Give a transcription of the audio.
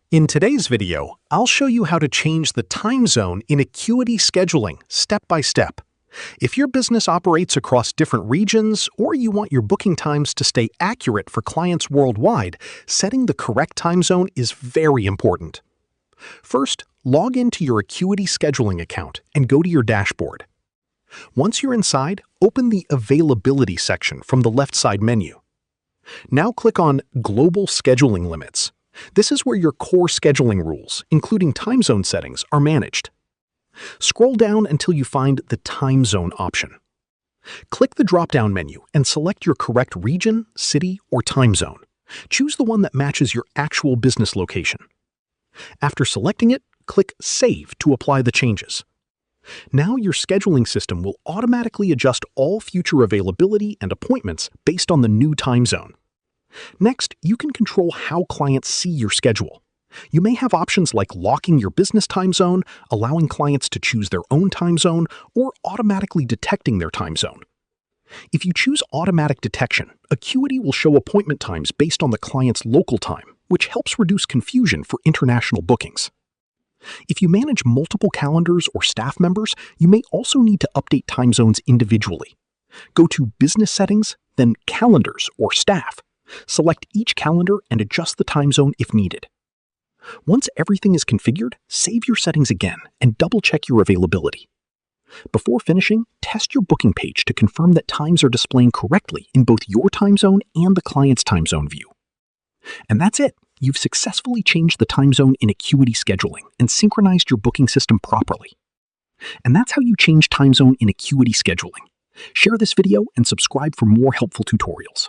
In today's video, I'll show you how to change the time zone in Acuity Scheduling step by step. If your business operates across different regions or you want your booking times to stay accurate for clients worldwide, setting the correct time zone is very important. First, log into your Acuity Scheduling account and go to your dashboard. Once you're inside, open the Availability section from the left side menu. Now click on Global Scheduling Limits. This is where your core scheduling rules, including time zone settings, are managed. Scroll down until you find the Time Zone option. Click the drop-down menu and select your correct region, city, or time zone. Choose the one that matches your actual business location. After selecting it, click Save to apply the changes. Now your scheduling system will automatically adjust all future availability and appointments based on the new time zone. Next, you can control how clients see your schedule. You may have options like locking your business time zone, allowing clients to choose their own time zone, or automatically detecting their time zone. If you choose automatic detection, Acuity will show appointment times based on the client's local time, which helps reduce confusion for international bookings. If you manage multiple calendars or staff members, you may also need to update time zones individually. Go to Business Settings, then Calendars or Staff. Select each calendar and adjust the time zone if needed. Once everything is configured, save your settings again and double-check your availability. Before finishing, test your booking page to confirm that times are displaying correctly in both your time zone and the client's time zone view. And that's it. You've successfully changed the time zone in Acuity Scheduling and synchronized your booking system properly. And that's how you change time zone in Acuity Scheduling. Share this video and subscribe for more helpful tutorials.